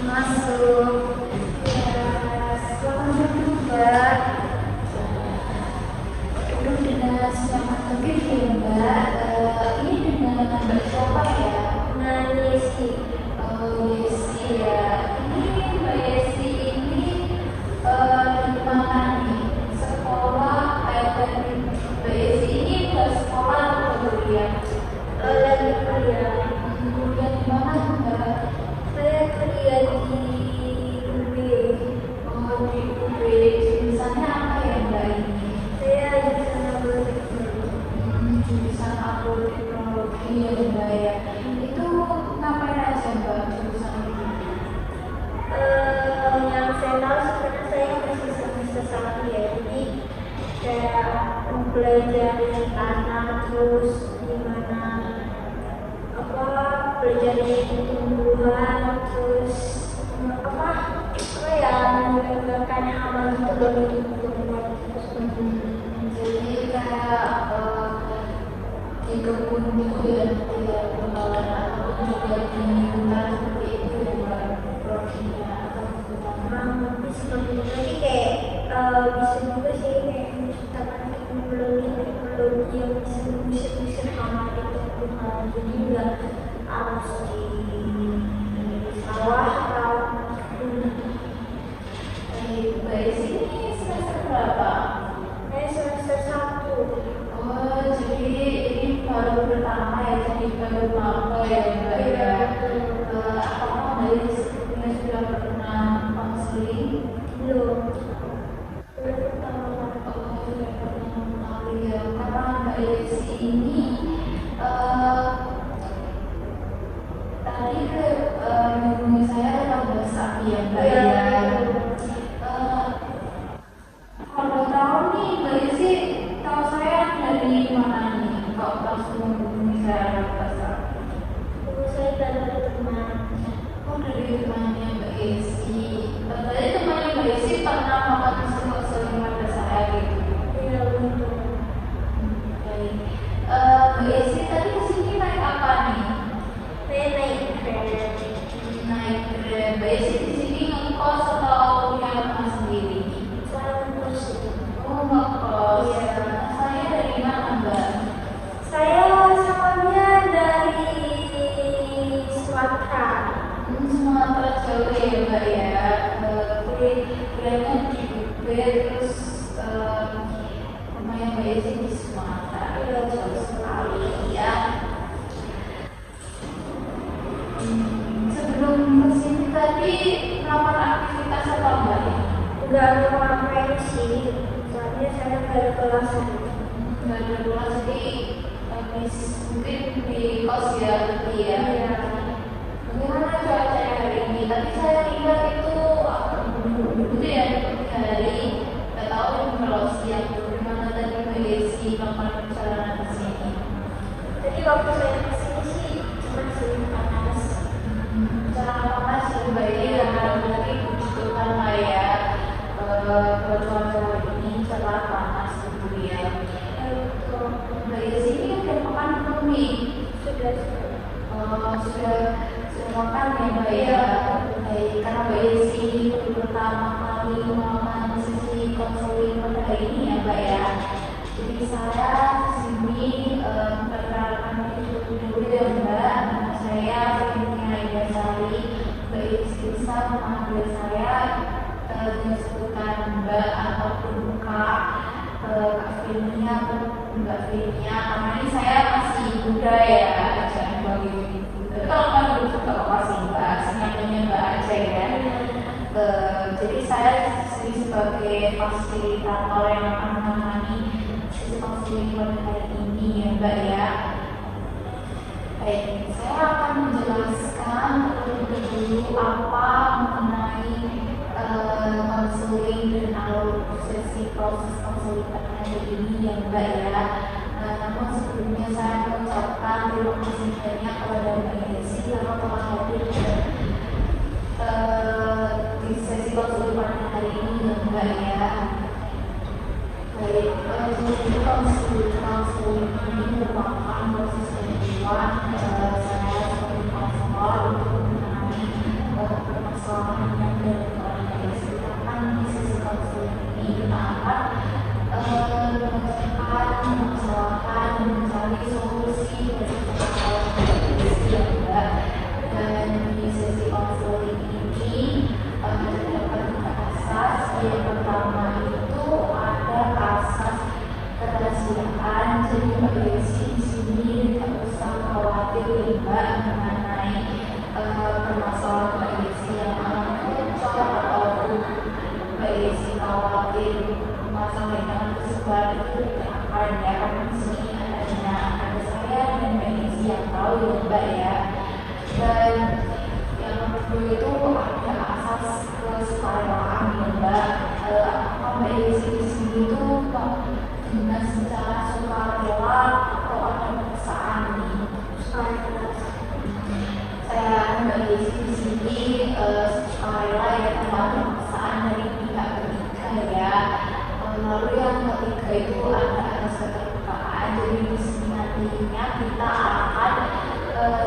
masuk. Ya, selamat datang Mbak. Aduh, dengan semangat lebih ya Mbak. Ini dengan Mbak siapa ya? Nah, Yesi. Oh, Yesi ya. Ini Mbak Yesi ini di mana nih? Sekolah dari Mbak Yesi ini ke sekolah atau kuliah? Lagi kuliah. Kuliah di mana Mbak? Saya kuliah di UB. Oh, di UB. Jurusannya apa ya Mbak ini? Saya jurusan agroteknologi. Jurusan agroteknologi ya Mbak ya. Itu ngapain aja Mbak jurusan ini? Yang saya tahu sebenarnya saya masih semester 1 ya. Jadi saya mempelajari tanah, terus gimana pelajari tumbuhan, terus mengembangkan amal itu dari tumbuhan. Jadi kayak di kebun gitu ya, tidak pengelolaan ataupun juga di hutan seperti itu ya Mbak, profesinya atau Kurang lebih seperti itu. Jadi kayak bisa juga sih kayak menciptakan teknologi yang bisa mengusir hama itu tumbuhan. Jadi nggak harus di sawah atau Mbak Desi ini semester berapa? semester 1. Oh, jadi ini baru pertama ya, jadi baru maba ya Mbak ya. Apakah Mbak Desi sebelumnya sudah pernah konseling? Belum pertama. Oh, sudah pernah kali ya. Karena Mbak Desi ini tadi hubungi saya lewat WhatsApp ya Mbak ya. Kalau tahu nih Mbak Desi, tahu saya dari mana nih? Kok langsung menghubungi saya lewat WhatsApp? Saya dari teman. Oh, dari temannya Mbak Desi. Tadi temannya Mbak Desi pernah makan konseling pada saya gitu. Iya, betul. Baik. Mbak Desi tadi kesini naik apa nih? Saya naik Grab. Naik Grab. Mbak Desi di sini ngekos atau punya rumah sendiri? Saya ngekos. Oh, ngekos. Saya dari mana Mbak? Saya asalnya dari Sumatera. Sumatera Jawa ya Mbak ya. Kuliahnya di UB, terus rumahnya Mbak Desi di Sumatera. Jauh sekali ya. Sebelum kesini tadi melakukan aktivitas apa Mbak? Nggak ada ngapain sih. Soalnya saya nggak ada kelas. Nggak ada kelas, jadi habis mungkin di kos ya berarti ya. Iya. Bagaimana cuacanya hari ini? Tadi saya lihat itu gitu ya, hari. Nggak tahu kalau siang bagaimana tadi Mbak Desi melakukan perjalanan ke sini. Jadi waktu saya kesini sih cuma sering panas. Jangan panas ya Mbak ya, nanti butuhkan lah ya. Cuaca hari ini cerah panas gitu ya. Mbak Desi ini udah makan belum nih? Sudah. Sudah makan ya Mbak ya. Baik, karena Mbak Desi baru pertama kali melakukan sesi konseling pada hari ini ya Mbak ya. Jadi saya kesini memperkenalkan dulu ya Mbak. Nama saya Finia Aida Sari. Mbak Desi bisa memanggil saya dengan sebutan Mbak ataupun Kak. Kak Finia atau Mbak Finia, karena ini saya masih muda ya, jangan panggil ibu. Tapi kalau panggil ibu nggak apa-apa sih Mbak, senangnya Mbak aja ya. Jadi saya di sini sebagai fasilitator yang akan menangani sesi konseling pada hari ini ya Mbak ya. Baik, saya akan menjelaskan terlebih dulu apa mengenai konseling dan alur sesi proses konseling pada hari ini ya Mbak ya. Namun sebelumnya saya mengucapkan terima kasih banyak kepada Mbak Desi karena telah hadir di sesi konseling pada hari ini ya Mbak ya. Baik, jadi konseling ini merupakan proses penjualan saya sebagai konselor untuk menangani permasalahan Mbak ya. Dan yang kedua itu ada asas kesukarelawan ya Mbak. Apakah Mbak Yesi di sini tuh dengan secara sukarela atau ada paksaan nih? Saya Mbak Yesi di sini sukarela ya tanpa paksaan dari pihak ketiga ya. Lalu yang ketiga itu ada asas keterbukaan. Jadi di sini nantinya kita akan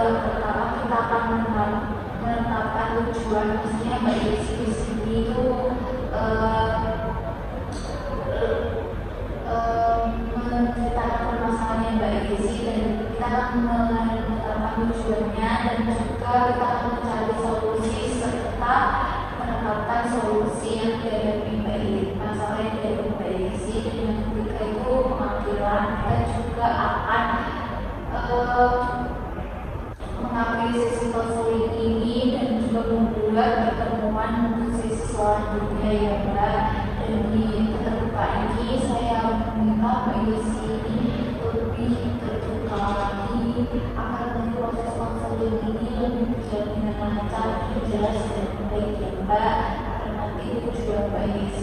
pertama kita akan menetapkan tujuan, maksudnya Mbak Yesi di sini itu menceritakan permasalahannya Mbak Yesi dan kita akan menetapkan tujuannya dan juga kita akan mencari solusi serta menetapkan solusi yang dihadapi Mbak Yesi, masalah yang dihadapi Mbak Yesi. Dan yang ketiga itu pengadilan, kita juga akan mengapresiasi konseling ini dan juga membuat pertemuan untuk sesi selanjutnya ya Mbak. Dan di keterbukaan ini saya meminta Mbak Yesi ini lebih terbuka lagi agar proses konseling ini lebih berjalan dengan lancar, jelas dan baik ya Mbak. Karena nanti tujuan Mbak Yesi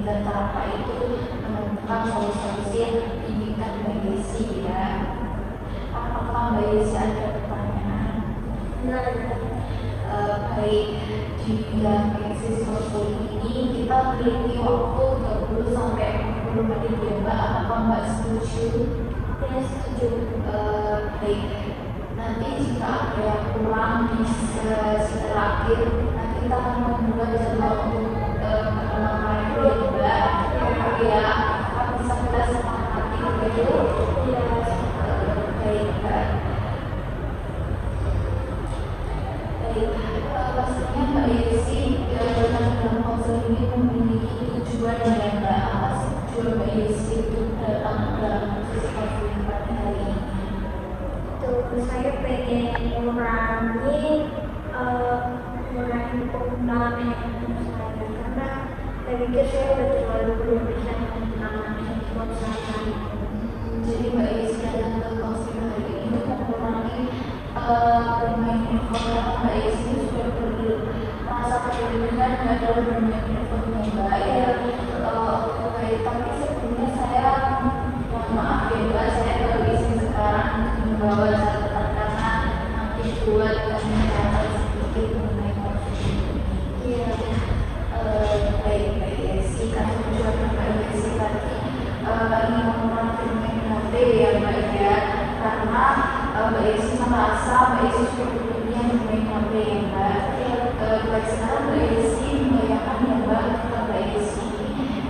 dan terapa itu menemukan solusi yang diinginkan Mbak Yesi ya. Apakah Mbak Yesi ada pertanyaan? Baik, di bidang eksis konseling ini kita memiliki waktu 30 sampai 40 menit ya Mbak. Apakah Mbak setuju? Ya, setuju. Baik, nanti jika ada yang kurang di sesi terakhir, nanti kita akan membuat jadwal untuk pertemuan ya Mbak. Ya, apakah bisa kita sepakati begitu? Ya, baik Mbak. Pastinya Mbak Yesi dalam konseling ini memiliki tujuan ya Mbak. Apa sih tujuan Mbak Yesi itu datang dalam sesi konseling pada hari ini? itu saya pengen mengurangi penggunaan handphone saya karena saya pikir saya udah terlalu berlebihan menggunakan handphone saya. Jadi Mbak Yesi datang ke konseling hari ini untuk mengurangi bermain handphone. Mbak Yesi sudah merasa berlebihan dalam bermain handphone ya Mbak ya. Baik, tapi sebelumnya saya mohon maaf ya Mbak, saya baru izin sekarang membawa catatan karena nanti buat mencatat sedikit mengenai konseling ini. Iya. Baik Mbak Yesi, karena tujuan Mbak Yesi tadi ingin mengurangi bermain HP ya Mbak ya, karena Mbak Yesi merasa Mbak Yesi sudah berlebihan bermain HP ya Mbak. Baik, sekarang Mbak Yesi membayangkan ya Mbak, ketika Mbak Yesi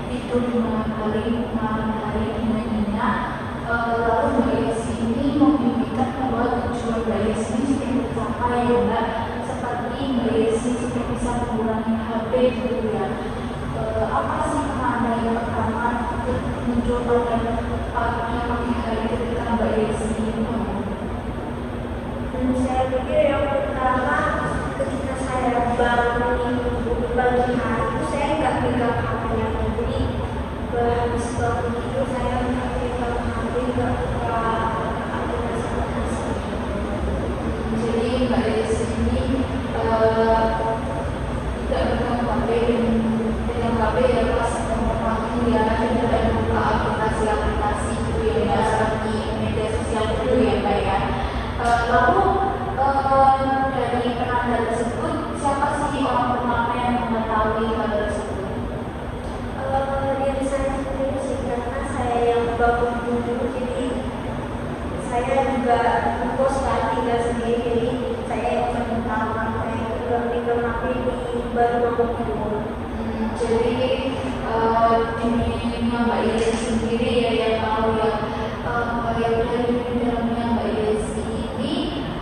tidur di malam hari dengan nyenyak, lalu Mbak Yesi ini memimpikan bahwa tujuan Mbak Yesi ini sudah tercapai ya Mbak, seperti Mbak Yesi sudah bisa mengurangi HP gitu ya. Apa sih penanda yang pertama untuk muncul pagi hari ketika Mbak Yesi ini? Dan saya pikir yang pertama ketika saya bangun pagi hari itu saya nggak pegang HP yang jadi habis bangun itu saya nggak pegang HP, nggak buka aplikasi. Jadi Mbak Yesi ini tidak pegang HP dan pegang HP ya pas pagi ya, tidak buka aplikasi itu ya seperti media sosial itu ya Mbak ya. Lalu dari penanda tersebut siapa sih orang pertama yang mengetahui hal tersebut? Diri saya sendiri sih karena saya yang bangun dulu, jadi saya juga kos kan tinggal sendiri, jadi saya yang sering tahu apa yang pegang HP di baru bangun tidur. Jadi ini Mbak Yesi sendiri ya yang tahu ya, yang dari dalamnya Mbak Yesi ini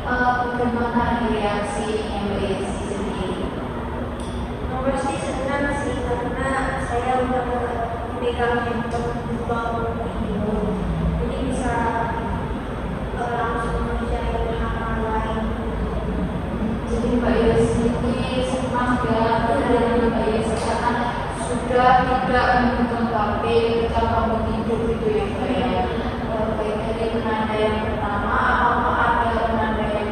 bagaimana reaksinya Mbak Yesi sendiri? Pasti senang sih karena saya udah pegang handphone bangun tidur, jadi bisa langsung mencari hal lain. Jadi Mbak Yesi ini senang ya dari Mbak Yesi karena sudah tidak memegang HP ketika bangun tidur gitu ya Mbak ya. Baik, dari penanda yang pertama, apakah ada penanda yang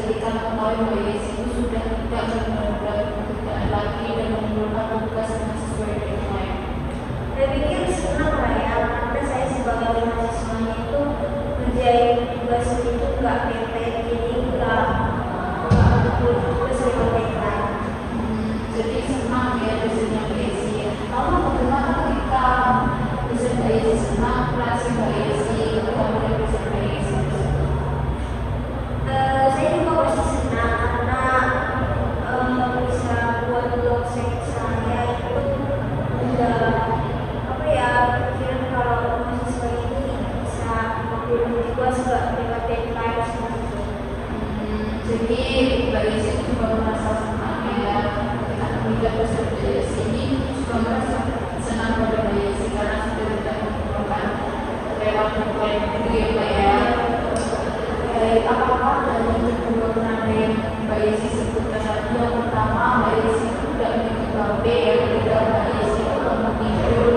ketika mengetahui Mbak Yesi itu sudah tidak benar-benar pekerjaan lagi dan mengumpulkan tugas dengan sesuai deadline? Saya pikir senang lah ya, karena saya sebagai mahasiswanya itu ngerjain tugas itu nggak mepet, jadi nggak sesuai deadline. Jadi senang ya dosennya Mbak Yesi ya. Lalu bagaimana ketika dosen Mbak Yesi senang, relasi Mbak Yesi ketika mulai dosen Mbak Yesi? Saya juga masih senang karena bisa buat dosen saya itu udah apa ya, pikiran kalau mahasiswa ini bisa mengambil tugas nggak lewat deadline gitu. Jadi Mbak Yesi juga merasa senang ya ketika mengingat dosen Mbak Yesi ini juga merasa senang pada Mbak Yesi karena sudah tidak mengumpulkan lewat deadline gitu ya Mbak ya. Apakah dari kedua penanda yang Mbak Yesi sebutkan tadi, yang pertama Mbak Yesi itu tidak memiliki babe, yang kedua Mbak Yesi itu bangun tidur,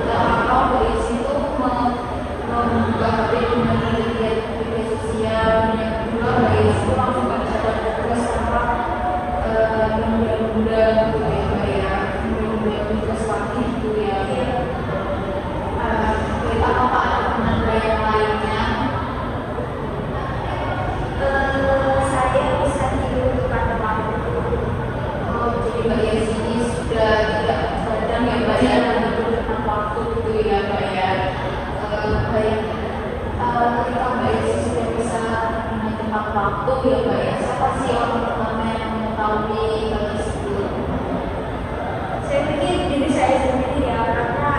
atau Mbak Yesi itu membuka HP dengan lihat media sosial, yang kedua Mbak Yesi itu langsung mencatat tugas tanpa menunda-nunda gitu ya Mbak ya, menunda tugas pagi gitu ya. Apakah ada penanda yang lainnya? Saya bisa tidur tepat waktu. Jadi Mbak Yesi ini sudah tidak kadang ya Mbak ya, tidur tepat waktu gitu ya Mbak ya. Baik, ketika Mbak Yesi sudah bisa dengan tepat waktu ya Mbak ya, siapa sih orang pertama yang mengetahui Mbak Yesi itu? Saya pikir diri saya sendiri ya, karena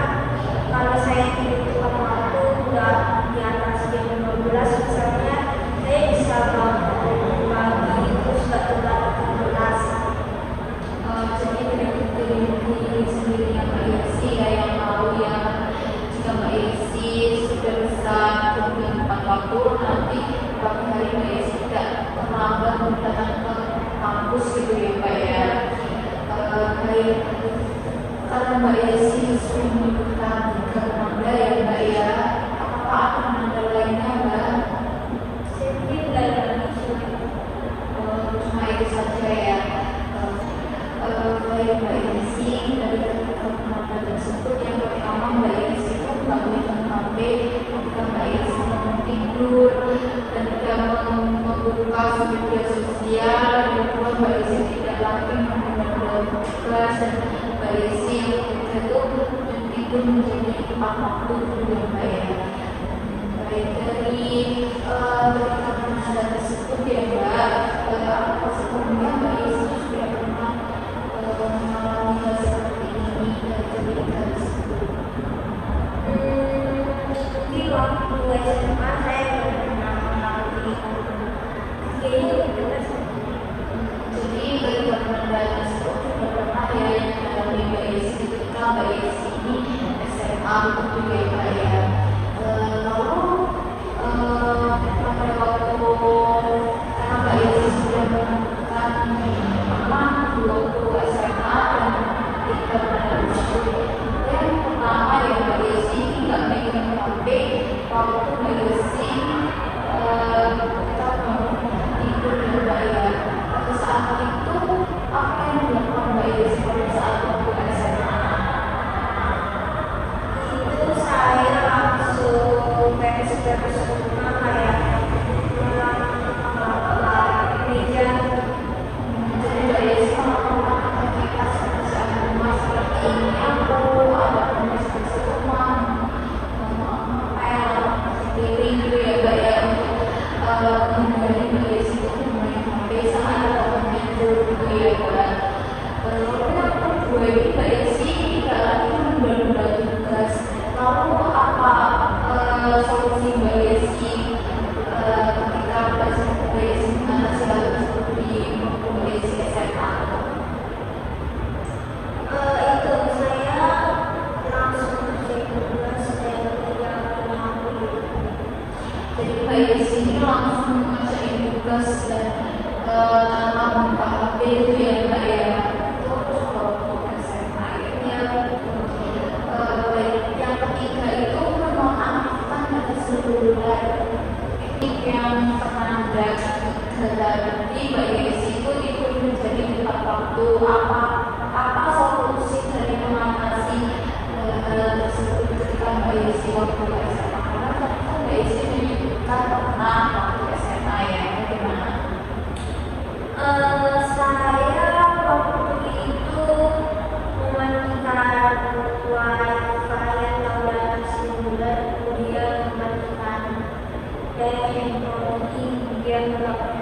kalau saya tidur tepat waktu udah di atas jam 12 misalnya, saya bisa bangun pagi terus nggak telat kelas. Jadi diri sendiri yang Mbak Yesi ya yang tahu ya, jika Mbak Yesi sudah bisa tidur tepat waktu, nanti pagi hari Mbak Yesi tidak terlambat datang ke kampus gitu ya Mbak ya. Baik, karena Mbak Yesi sudah menyebutkan tiga penanda ya Mbak ya, apakah ada penanda lainnya Mbak? Saya pikir nggak ada lagi. Cuma itu saja ya. Baik Mbak Yesi, dari ketiga penanda tersebut yang pertama Mbak Yesi itu nggak memegang HP ketika Mbak Yesi bangun tidur dan tidak membuka media sosial, dan kedua Mbak Yesi tidak lagi menunda tugas, dan Mbak Yesi yang ketiga itu tidur menjadi tepat waktu gitu ya Mbak ya. Baik, dari ketiga penanda tersebut ya Mbak, apa sebelumnya Mbak Yesi sudah pernah mengalami hal seperti ini dari cerita tersebut? Di waktu SMA saya belum pernah mengalami ini. Jadi ketiga penanda tersebut sudah pernah ya yang mengalami Mbak Yesi ketika Mbak Yesi ini SMA gitu ya Mbak ya. Lalu pada waktu karena Mbak Yesi sudah menemukan waktu SMA dan ketika penanda tersebut, yang pertama ya Mbak Yesi nggak megang HP waktu Mbak Yesi kita bangun tidur ya Mbak ya. Pada saat itu apa yang dilakukan Mbak Yesi pada saat waktu SMA? Itu saya langsung beres-beres rumah, kayak meja. Jadi Mbak Yesi melakukan aktivitas pekerjaan rumah seperti nyapu, ada bersih rumah, ngepel, piring gitu ya Mbak ya, untuk menghindari Mbak Yesi itu main HP saat bangun tidur gitu ya Mbak. Lalu yang kedua ini Mbak Yesi tidak lagi menunda-nunda tugas. Lalu apa solusi Mbak Yesi ketika Mbak Yesi mengatasi hal tersebut di waktu Mbak Yesi SMA? Itu saya langsung cek tugas dan tidak mengambil. Jadi Mbak Yesi ini langsung mengerjain tugas dan tanpa membuka HP itu ya Mbak ya. Terus waktu SMA ya. Baik, yang ketiga itu menonaktifkan data seluler. Yang penanda Jadi Mbak Yesi itu menjadi tepat waktu apa solusi dari mengatasi hal tersebut ketika Mbak Yesi waktu SMA, karena kan Mbak Yesi menyebutkan pernah waktu SMA ya, bagaimana? Saya waktu itu mematikan wifi yang dalam sebulan, kemudian mematikan daya elektronik, kemudian melakukan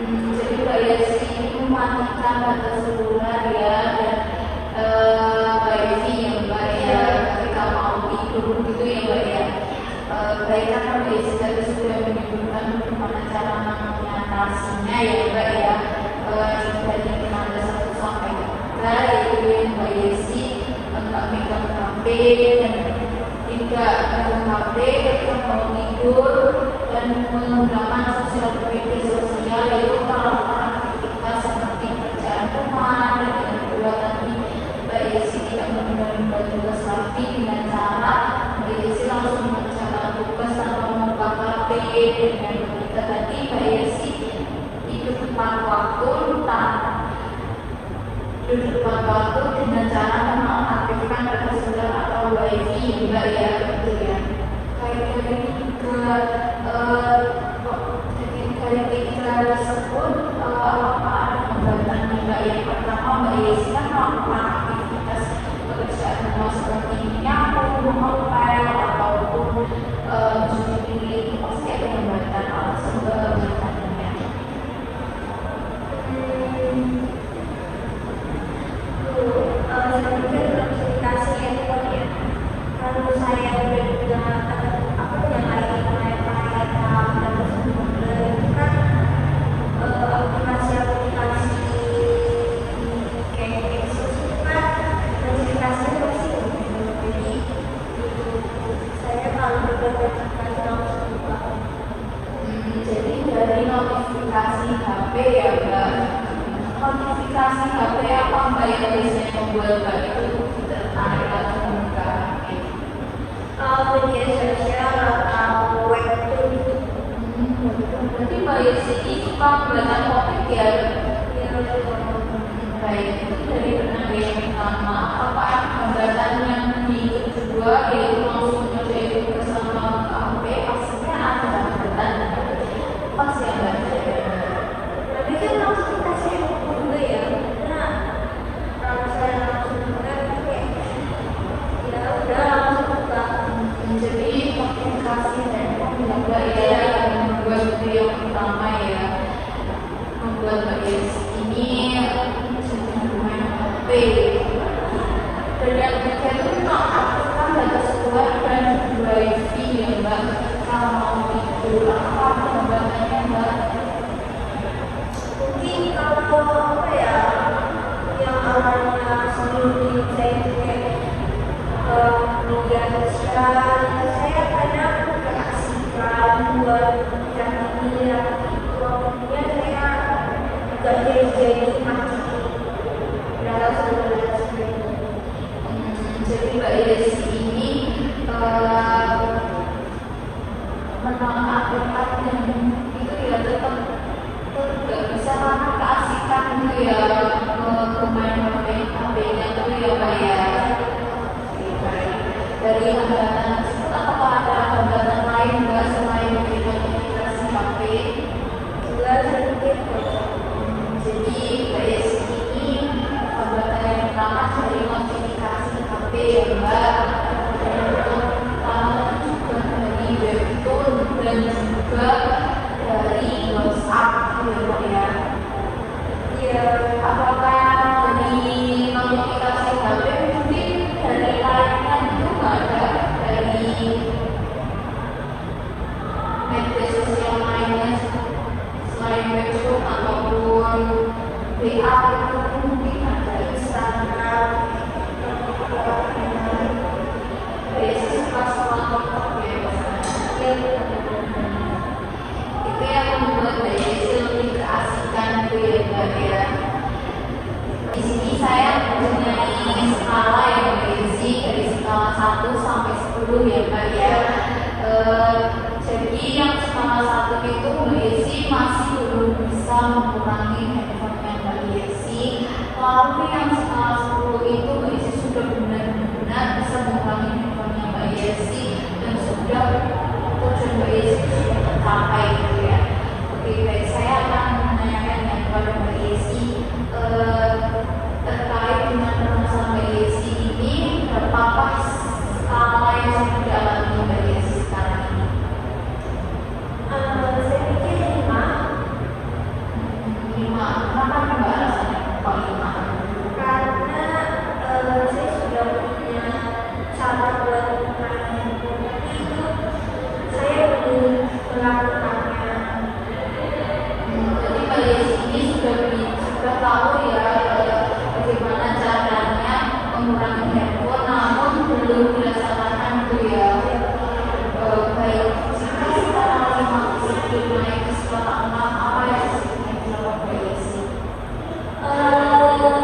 Jadi Mbak Yesi ini mematikan batas seluler ya, dan Mbak Yesi ya Mbak ya, ketika mau tidur gitu ya Mbak ya. Baik karena Mbak Yesi tadi sudah menyebutkan bagaimana cara mengatasinya ya Mbak ya. Dari ada 1 sampai 3 yaitu yang Mbak Yesi enggak megang HP dan tidak megang HP ketika mau tidur dan menggunakan media sosial, yaitu melakukan aktivitas seperti pekerjaan rumah dan yang kedua tadi Mbak Yesi tidak menunda tugas lagi dengan cara Mbak Yesi langsung mengerjakan tugas tanpa membuka HP, dan yang ketiga tadi Mbak Yesi itu tepat waktu dengan cara mengaktifkan batas seluler atau wifi Mbak ya, gitu ya. Kayak dari tiga tersebut apa ada pembagian Mbak yang pertama Mbak Yesi kan melakukan aktivitas pekerjaan rumah seperti nyapu, ngepel ataupun cuci piring, itu pasti ada pembagian pembagiannya. Sebenarnya notifikasi handphone ya. Kalau saya udah juga yang lain proyek-proyek dan itu kan aplikasi-aplikasi kayak Exos itu kan notifikasinya pasti jadi saya kalau udah notifikasi langsung buka. Jadi dari notifikasi HP ya Mbak. Notifikasi HP apa Mbak yang biasanya membuat Mbak itu tertarik atau membuka HP? Media sosial atau webtoon itu. Berarti Mbak Yesi ini suka membuat topik ya? Baik, itu dari penanda yang pertama. Apa pembuatan yang kedua yaitu langsung menjadi bersama HP, pastinya ada pembuatan pasti ada. Tapi kan langsung kasih juga ya, karena kalau saya langsung buka kayak ya udah langsung buka. Jadi notifikasi handphone juga ya yang membuat video yang pertama ya, membuat Mbak Yesi ini main HP. Dan yang ketiga itu mengaktifkan batas seluler dan wifi ya Mbak. Kalau mau tidur apa pembagiannya Mbak? Mungkin kalau apa ya, yang awalnya sebelum saya itu kayak media sosial, saya kadang keasikan buat ini ya, kemudian saya juga jadi masih dalam sebulan sebelumnya. Jadi Mbak Yesi ini menolak tempat yang itu ya tetap nggak bisa karena keasikan itu ya bermain HP-nya itu ya Mbak ya. Dari hambatan tersebut apakah ada hambatan lain Mbak selain dari notifikasi HP? Juga sedikit Jadi Mbak Yesi ini hambatan yang pertama dari notifikasi HP ya Mbak. Juga dari webtoon dan juga dari WhatsApp ya. ya. Apakah dari notifikasi HP mungkin dari lainnya itu ada dari media sosial lainnya selain webtoon ataupun WA itu mungkin ada Instagram tercapai gitu ya. Oke, baik, saya akan menanyakan yang kepada Mbak Yesi terkait dengan permasalahan Mbak Yesi ini, berapakah skala yang sudah dialami Mbak Yesi sekarang ini? Saya pikir 5. 5. Kenapa Mbak alasannya kok 5? Karena saya sudah punya cara buat menangani tapi itu saya belum melakukannya. Jadi Mbak Yesi ini sudah tahu ya bagaimana caranya mengurangi handphone, namun belum dilaksanakan gitu ya. Baik, jika sekarang 5 disiplin naik ke skala 6, apa yang disiplin dilakukan Mbak Yesi?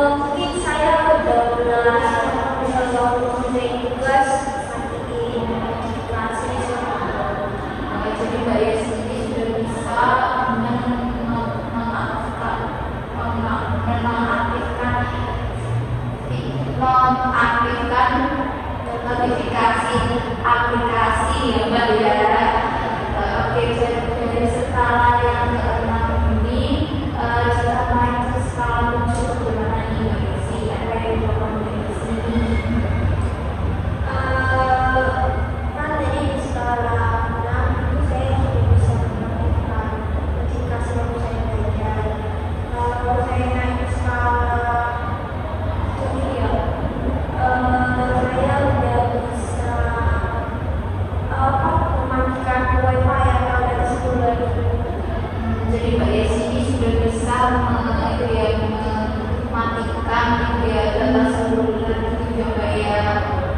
Mungkin saya udah mulai bisa mengerjain tugas matiin notifikasi. Jadi Mbak Yesi ini sudah bisa mengaktifkan notifikasi aplikasi ya Mbak ya. Oke, jadi skala yang ke-6 ini jika naik ke skala 7 bagaimana nih Mbak Yesi? Apa yang dilakukan Mbak Yesi ini? Kan tadi di skala 6 itu saya sudah bisa mengaktifkan notifikasi waktu saya belajar. Kalau saya naik ke skala 7 ya, saya udah bisa mematikan wifi atau data seluler. Jadi Mbak Yesi ini sudah bisa mematikan gitu ya data seluler gitu ya Mbak ya,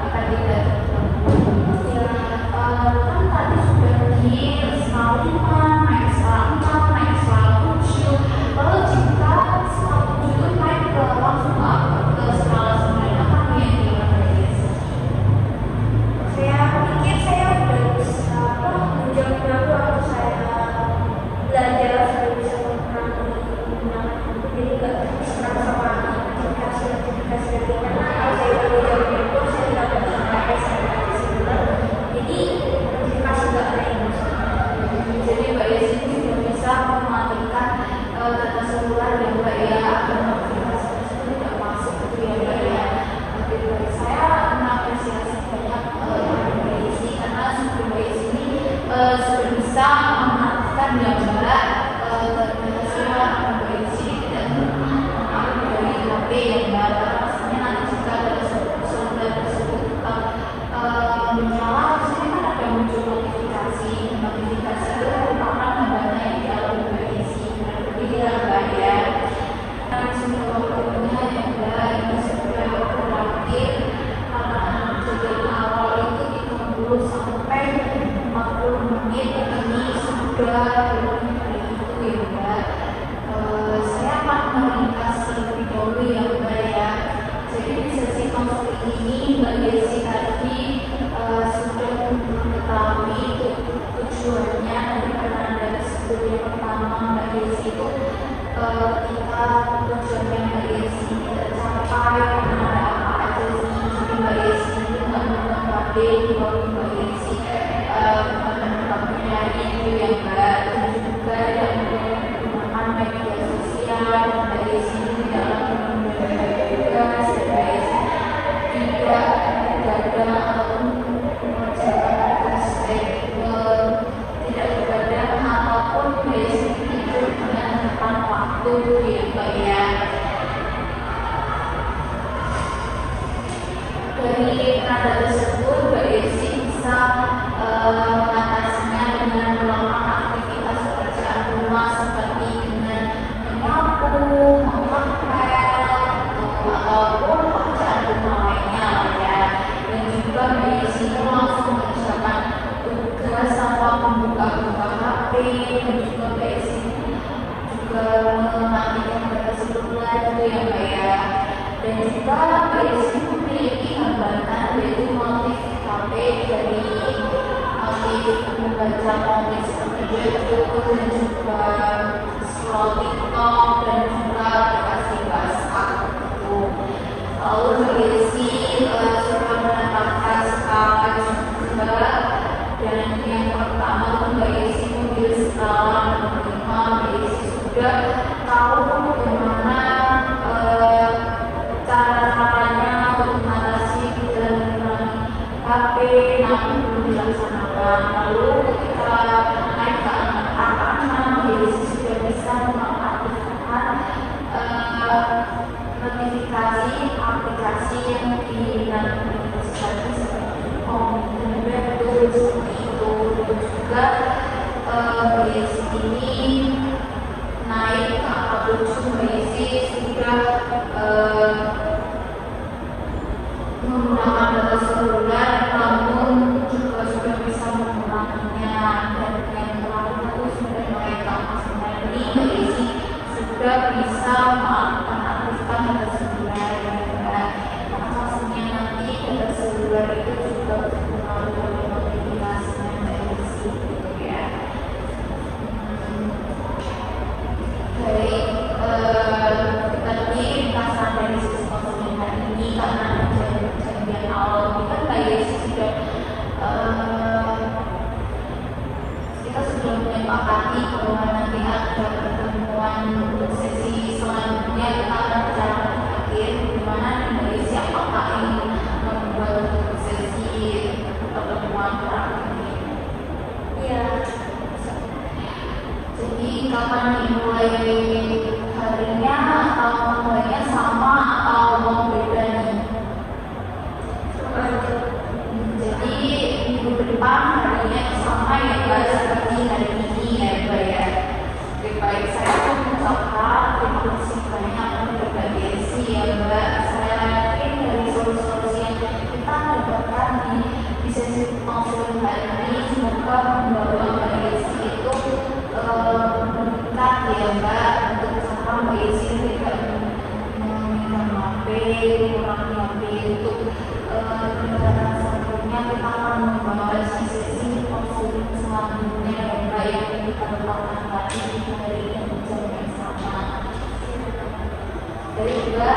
akan tidak kan tadi sudah di skala 5, naik skala 6, naik skala 7. Lalu jika skala 7 itu naik ke langsung ke skala 9, apa yang dilakukan Mbak Yesi? Saya pikir saya udah bisa menjawab waktu saya belajar, sudah bisa menggunakan itu, jadi nggak diserang sama notifikasi karena kalau saya udah menjawab itu saya nggak bisa pakai seluler, jadi notifikasi nggak ada yang bisa. Jadi Mbak Yesi ini sudah bisa mematikan data seluler ya Mbak ya, agar notifikasi tersebut tidak masuk gitu ya Mbak ya. Oke, baik, saya mengapresiasi banyak Mbak Yesi karena Mbak Yesi ini sudah bisa mematikan ya Mbak data seluler. Mbak Yesi tidak mengupload dari HP ya Mbak, pastinya nanti jika data seluler tersebut menyala, biasanya kan ada muncul notifikasi itu merupakan tandanya yang dialami Mbak Yesi. Jadi kita Mbak ya, sudah waktunya ya Mbak, ini sudah waktu terakhir karena tujuan awal itu kita 10 sampai 40 menit, ini sudah lebih dari itu ya Mbak. Saya akan meringkas terlebih dahulu ya Mbak ya. Jadi di sesi konseling ini Mbak Yesi tadi sudah mengetahui tujuannya dari karena dari studi pertama Mbak Yesi itu ketika tujuannya Mbak Yesi tercapai karena ada apa aja sih. Jadi Mbak Yesi itu nggak mengetahui bahwa Mbak Yesi mengetahuinya itu ya Mbak, dan juga tidak menggunakan media sosial. Mbak Yesi tidak menggunakan tugas, dan Mbak Yesi tidak begadang ataupun mengerjakan tugas tidak begadang ataupun Mbak Yesi tidur dengan tepat waktu ya Mbak ya. Dari nada tersebut Mbak Yesi bisa mengatasinya dengan melakukan aktivitas pekerjaan rumah seperti dengan menyapu, mengepel, ataupun pekerjaan rumah lainnya ya. Dan juga Mbak Yesi langsung mengerjakan tugas tanpa membuka-buka HP, dan juga Mbak Yesi juga mematikan data seluler itu ya Mbak ya. Dan juga Mbak Yesi memiliki hambatan yaitu motif HP dari motif membaca komik seperti YouTube, dan juga scroll TikTok, dan juga aplikasi WhatsApp gitu. Lalu Mbak Yesi sudah menetapkan skala juga, dan yang pertama Mbak Yesi memilih KKP namun belum dilaksanakan. Lalu ketika naik ke anak jadi sudah bisa mengaktifkan notifikasi aplikasi yang diidentifikasi seperti Web Tools seperti itu. Juga BSI ini naik ke angka 7. BSI sudah menggunakan data seluler, namun juga sudah bisa menguranginya. Dan yang terakhir itu sudah naik ke angka 9. Ini BSI sudah bisa mengaktifkan data seluler. Maksudnya nanti data seluler itu juga berpengaruh pada notifikasinya BSI gitu ya. Baik, tadi ringkasan dari sisi konsumen hari ini karena kejadian awal kita sudah kita sudah menyepakati bahwa nanti ada pertemuan untuk sesi selanjutnya kita akan bicara terakhir di mana Indonesia apakah ingin membuat sesi pertemuan terakhir ini. Ya. Jadi kapan dimulai harinya atau mulainya sama atau mau beda nih? Jadi minggu depan harinya sama ya guys, seperti hari ini ya guys ya. Oke, baik, saya pun mengucapkan terima kasih banyak untuk BSI ya Mbak. Saya yakin dari solusi-solusi yang kita dapatkan di sesi konseling hari ini semoga membawa BSI itu meningkat ya Mbak, untuk misalkan BSI tidak mengingat HP, mengurangi HP untuk kendaraan selanjutnya kita akan membahas sesi konseling selanjutnya ya Mbak yang kita lakukan tadi di hari yang jam yang sama. Jadi juga